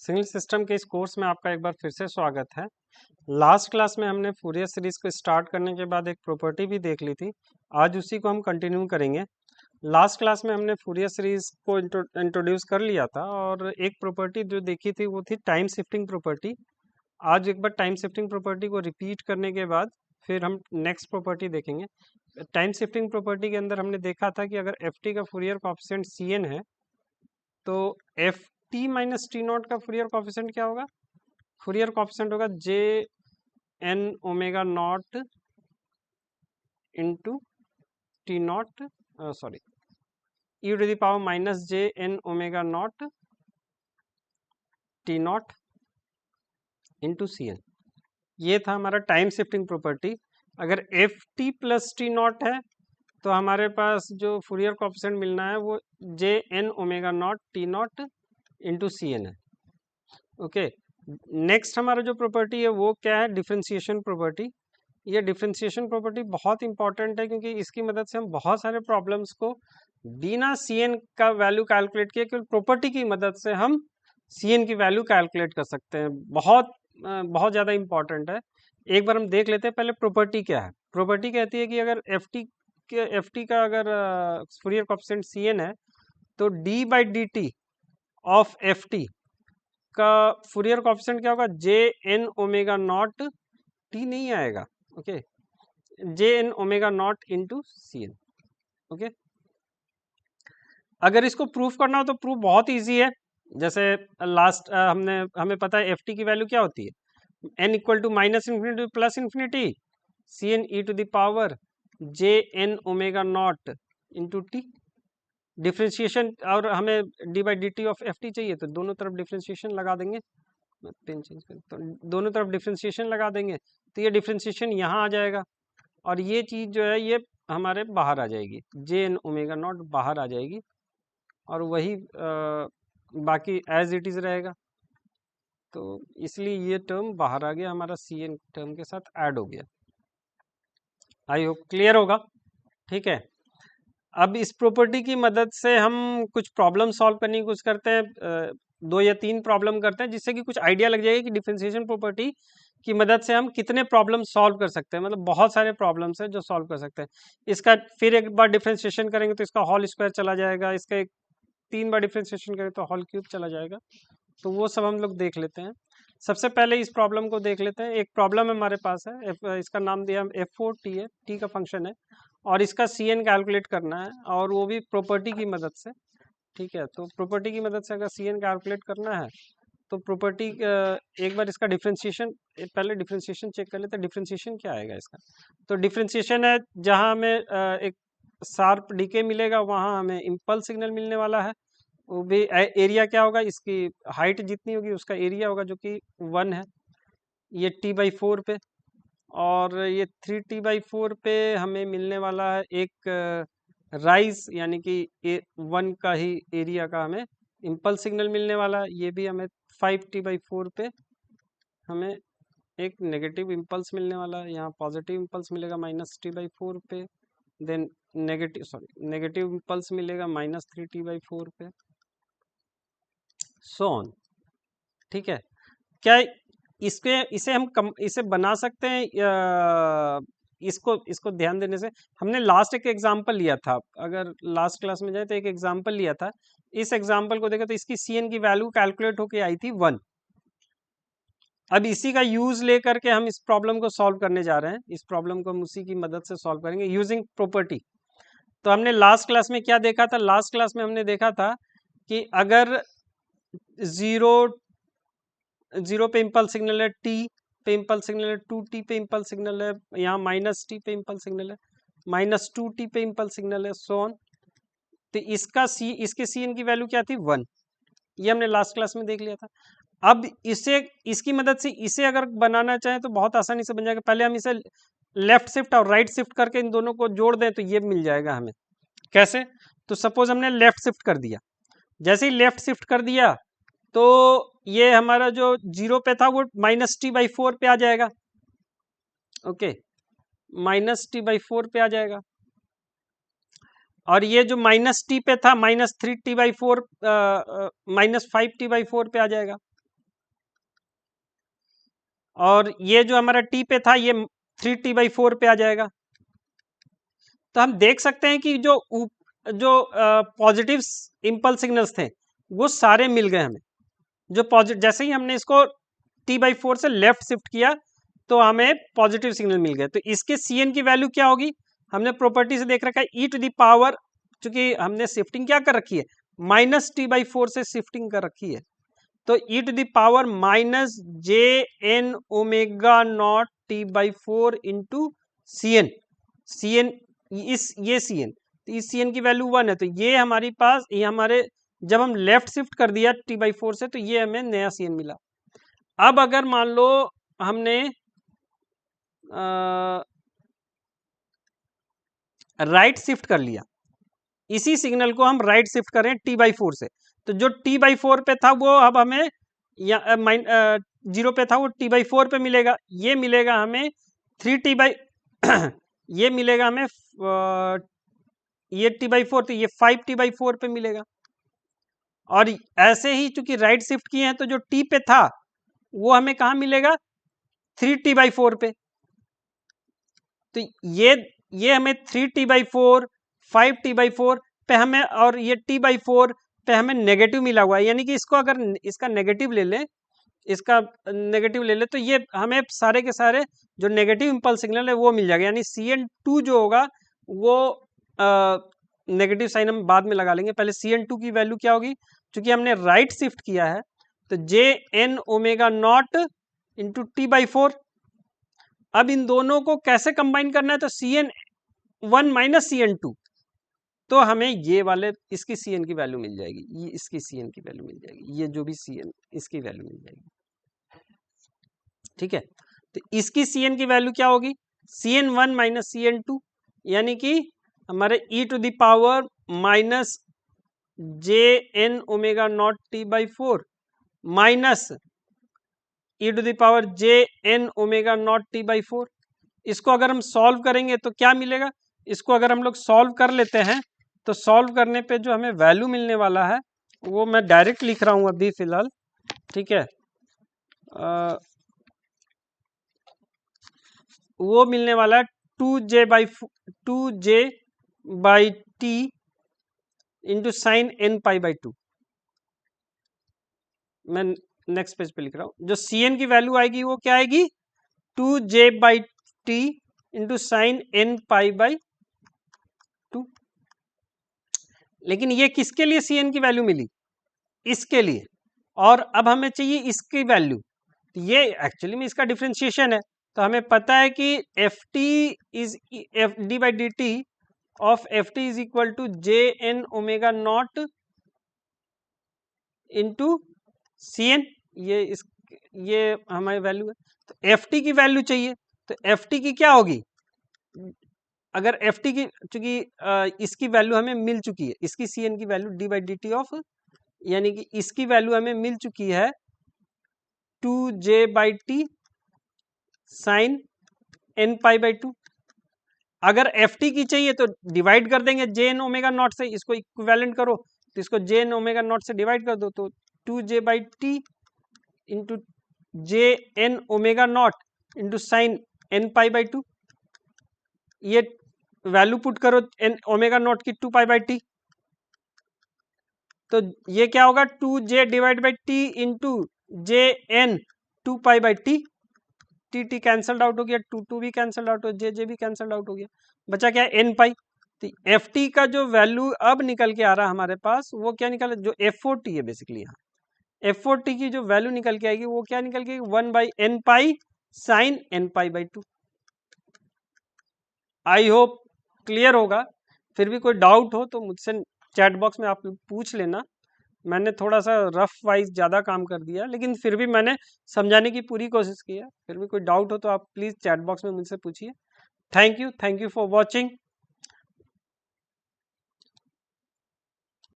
Signal system के इस course में आपका एक बार फिर से स्वागत है। लास्ट क्लास में हमने फूरियर सीरीज को स्टार्ट करने के बाद एक प्रॉपर्टी भी देख ली थी। आज उसी को हम कंटिन्यू करेंगे। लास्ट क्लास में हमने फूरियर सीरीज को इंट्रोड्यूस कर लिया था और एक प्रॉपर्टी जो देखी थी वो थी टाइम शिफ्टिंग प्रॉपर्टी। आज एक बार टाइम शिफ्टिंग प्रॉपर्टी को रिपीट करने के बाद फिर हम नेक्स्ट प्रॉपर्टी देखेंगे। टाइम शिफ्टिंग प्रॉपर्टी के अंदर हमने देखा था कि अगर एफ टी का फूरियर कॉफिशिएंट सी एन है तो F T minus T not का फूरियर कॉफिशिएंट क्या होगा? फूरियर कॉफिशिएंट होगा J N omega not into T not sorry e to the power minus J N omega not T not into C N. ये था हमारा time shifting property. अगर F T plus T not है तो हमारे पास जो Fourier coefficient मिलना है वो J N omega not T not into C N है। ओके, नेक्स्ट हमारा जो प्रॉपर्टी है वो क्या है? Differentiation property. ये डिफरेंशिएशन प्रॉपर्टी बहुत इंपॉर्टेंट है क्योंकि इसकी मदद से हम बहुत सारे प्रॉब्लम्स को बिना सी एन का वैल्यू कैलकुलेट किए केवल प्रॉपर्टी की मदद से हम सी एन की वैल्यू कैलकुलेट कर सकते हैं। बहुत ज़्यादा इंपॉर्टेंट है। एक बार हम देख लेते हैं पहले प्रॉपर्टी क्या है। प्रॉपर्टी कहती है कि अगर एफ टी का अगर फूरियर कोएफिशिएंट सी एन है तो D by D T of F T का फूरियर कोएफिशिएंट क्या होगा? J N omega not T नहीं आएगा। Okay, J N omega not into C N. Okay, अगर इसको प्रूफ करना हो तो प्रूफ बहुत इजी है। जैसे हमें पता है एफ टी की वैल्यू क्या होती है? N equal to minus infinity plus infinity C N e to the power J N omega not into T. Differentiation और हमें D by D T of F T चाहिए तो दोनों तरफ डिफ्रेंशिएशन लगा देंगे। पेन चेंज कर तो दोनों तरफ डिफ्रेंशिएशन लगा देंगे तो ये डिफ्रेंशिएशन यहाँ आ जाएगा और ये चीज़ जो है ये हमारे बाहर आ जाएगी, जे एन ओमेगा नॉट बाहर आ जाएगी और वही बाकी एज इट इज़ रहेगा। तो इसलिए ये टर्म बाहर आ गया, हमारा सी एन टर्म के साथ ऐड हो गया। आई होप क्लियर होगा। ठीक है, अब इस प्रॉपर्टी की मदद से हम कुछ प्रॉब्लम सॉल्व करने की कोशिश करते हैं। 2 या 3 प्रॉब्लम करते हैं जिससे कि कुछ आइडिया लग जाएगा कि डिफरेंशिएशन प्रॉपर्टी की मदद से हम कितने प्रॉब्लम सॉल्व कर सकते हैं। मतलब बहुत सारे प्रॉब्लम्स हैं जो सॉल्व कर सकते हैं। इसका फिर एक बार डिफरेंशिएशन करेंगे तो इसका होल स्क्वायर चला जाएगा, इसका एक 3 बार डिफरेंशिएशन करें तो होल क्यूब चला जाएगा। तो वो सब हम लोग देख लेते हैं। सबसे पहले इस प्रॉब्लम को देख लेते हैं। एक प्रॉब्लम हमारे पास है, इसका नाम दिया एफ फोर टी है, टी का फंक्शन है और इसका सी एन कैलकुलेट करना है और वो भी प्रॉपर्टी की मदद से। ठीक है, तो प्रॉपर्टी की मदद से अगर सी एन कैलकुलेट करना है तो प्रॉपर्टी एक बार इसका डिफरेंशिएशन, पहले डिफरेंशिएशन चेक कर लेते हैं। डिफरेंशिएशन क्या आएगा इसका? तो डिफरेंशिएशन है जहाँ हमें एक शार्प डीके मिलेगा वहाँ हमें इम्पल्स सिग्नल मिलने वाला है। वो भी एरिया क्या होगा? इसकी हाइट जितनी होगी उसका एरिया होगा जो कि 1 है। ये टी बाई 4 पे और ये 3t/4 पे हमें मिलने वाला है एक राइज, यानी कि 1 का ही एरिया का हमें इम्पल्स सिग्नल मिलने वाला है। ये भी हमें 5t/4 पे हमें एक नेगेटिव इम्पल्स मिलने वाला है। यहाँ पॉजिटिव इम्पल्स मिलेगा -t/4 पे, देन नेगेटिव इम्पल्स मिलेगा -3t/4 पे, सो ऑन। ठीक है, क्या इसे बना सकते हैं? इसको ध्यान देने से हमने लास्ट एक एग्जांपल लिया था, अगर लास्ट क्लास में जाए तो एक एग्जांपल लिया था। इस एग्जांपल को देखा तो इसकी सी एन की वैल्यू कैलकुलेट होके आई थी 1। अब इसी का यूज लेकर के हम इस प्रॉब्लम को सॉल्व करने जा रहे हैं। इस प्रॉब्लम को हम उसी की मदद से सॉल्व करेंगे यूजिंग प्रॉपर्टी। तो हमने लास्ट क्लास में क्या देखा था? लास्ट क्लास में हमने देखा था कि अगर जीरो जीरो पे इम्पल्स सिग्नल है, टी पे इम्पल्स सिग्नल है, 2t पे इम्पल्स सिग्नल है, यहाँ -t पे इम्पल्स सिग्नल है, -2t पे इम्पल्स सिग्नल है, सो ऑन। तो इसके सी एन की वैल्यू क्या थी? 1। ये हमने लास्ट क्लास में देख लिया था। अब इसकी मदद से इसे अगर बनाना चाहें तो बहुत आसानी से बन जाएगा। पहले हम इसे लेफ्ट शिफ्ट और राइट शिफ्ट करके इन दोनों को जोड़ दें तो ये मिल जाएगा हमें। कैसे? तो सपोज हमने लेफ्ट शिफ्ट कर दिया, जैसे ही लेफ्ट शिफ्ट कर दिया तो ये हमारा जो 0 पे था वो -t/4 पे आ जाएगा। ओके, -t/4 पे आ जाएगा और ये जो -t पे था -3t/4 -5t/4 पे आ जाएगा। और ये जो हमारा टी पे था ये 3t/4 पे आ जाएगा। तो हम देख सकते हैं कि जो पॉजिटिव इम्पल्स सिग्नल्स थे वो सारे मिल गए हमें। जो पॉजिटिव, जैसे ही हमने इसको t/4 से लेफ्ट शिफ्ट किया तो हमें पॉजिटिव सिग्नल मिल गए। तो इसके Cn की वैल्यू क्या होगी, हमने प्रॉपर्टी से देख रखा है e⁻, चूंकि हमने शिफ्टिंग क्या कर रखी है, -t/4 से शिफ्टिंग कर रखी है, तो e⁻ minus JN⍵0 t/4 into Cn। Cn ये Cn, तो इस Cn की वैल्यू 1 है, तो ये हमारे पास, ये हमारे जब हम लेफ्ट शिफ्ट कर दिया t/4 से तो ये हमें नया Cn मिला। अब अगर मान लो हमने राइट शिफ्ट कर लिया, इसी सिग्नल को हम राइट शिफ्ट कर रहे हैं t/4 से, तो जो t/4 पे था वो अब हमें या 0 पे था वो t/4 पे मिलेगा। ये मिलेगा हमें 3t/ ये मिलेगा हमें ये t/4, तो ये 5t/4 पे मिलेगा। और ऐसे ही चूंकि राइट शिफ्ट किए हैं तो जो t पे था वो हमें कहाँ मिलेगा, 3t/4 पे। तो ये हमें 3t/4, 5t/4 पे हमें, और ये t/4 पे हमें नेगेटिव मिला हुआ है, यानी कि इसको अगर इसका नेगेटिव ले लें, इसका नेगेटिव ले ले तो ये हमें सारे के सारे जो नेगेटिव इम्पल्स सिग्नल है वो मिल जाएगा, यानी Cn2 जो होगा वो नेगेटिव साइन हम बाद में लगा लेंगे, पहले Cn2 की वैल्यू क्या होगी, क्योंकि हमने राइट शिफ्ट किया है, तो JN⍵0 इंटू t/4। अब इन दोनों को कैसे कंबाइन करना है, तो Cn1 माइनस Cn2, तो हमें ये वाले इसकी Cn की वैल्यू मिल जाएगी, ये इसकी Cn की वैल्यू मिल जाएगी, ये जो भी Cn इसकी वैल्यू मिल जाएगी। ठीक है, तो इसकी Cn की वैल्यू क्या होगी, Cn1 माइनस Cn2, यानी कि हमारे e⁻ minus JN⍵0 t/4 minus e⁻JN⍵0 t/4। इसको अगर हम सॉल्व करेंगे तो क्या मिलेगा, इसको अगर हम लोग सॉल्व कर लेते हैं तो सॉल्व करने पे जो हमें वैल्यू मिलने वाला है वो मैं डायरेक्ट लिख रहा हूं अभी फिलहाल। ठीक है, वो मिलने वाला है 2j/t इंटू साइन n π/2। मैं नेक्स्ट पेज पे लिख रहा हूं, जो Cn की वैल्यू आएगी वो क्या आएगी, 2j/t इंटू साइन n π/2। लेकिन ये किसके लिए Cn की वैल्यू मिली, इसके लिए, और अब हमें चाहिए इसकी वैल्यू, तो ये एक्चुअली में इसका डिफरेंशिएशन है, तो हमें पता है कि ft is d/dt of ft is equal to JN⍵0 into Cn, ये हमारी वैल्यू है। तो ft की वैल्यू चाहिए, तो ft की क्या होगी, अगर ft की, चूंकि इसकी वैल्यू हमें मिल चुकी है, इसकी Cn की वैल्यू d/dt ऑफ, यानी कि इसकी वैल्यू हमें मिल चुकी है 2j/t साइन n π/2। अगर ft की चाहिए तो डिवाइड कर देंगे JN⍵0 से, इसको इक्विवेलेंट करो तो इसको JN⍵0 से डिवाइड कर दो, तो 2j/t into JN⍵0 into sine n π/2, ये वैल्यू पुट करो n⍵0 की 2π/t, तो ये क्या होगा 2j/t into JN 2π/t, t cancelled out हो गया, 2 भी कैंसल्ड आउट हो, जे भी कैंसल्ड आउट हो गया, बचा क्या n π। तो ft का जो वैल्यू अब निकल के आ रहा है हमारे पास वो क्या निकल, जो f4t है बेसिकली, यहाँ f4t की जो वैल्यू निकल के आएगी वो क्या निकल के 1/n π sine n π/2। I hope clear होगा, फिर भी कोई डाउट हो तो मुझसे चैट बॉक्स में आप पूछ लेना। मैंने थोड़ा सा रफ वाइज ज़्यादा काम कर दिया, लेकिन फिर भी मैंने समझाने की पूरी कोशिश की है, फिर भी कोई डाउट हो तो आप प्लीज़ चैट बॉक्स में मुझसे पूछिए। Thank you for watching.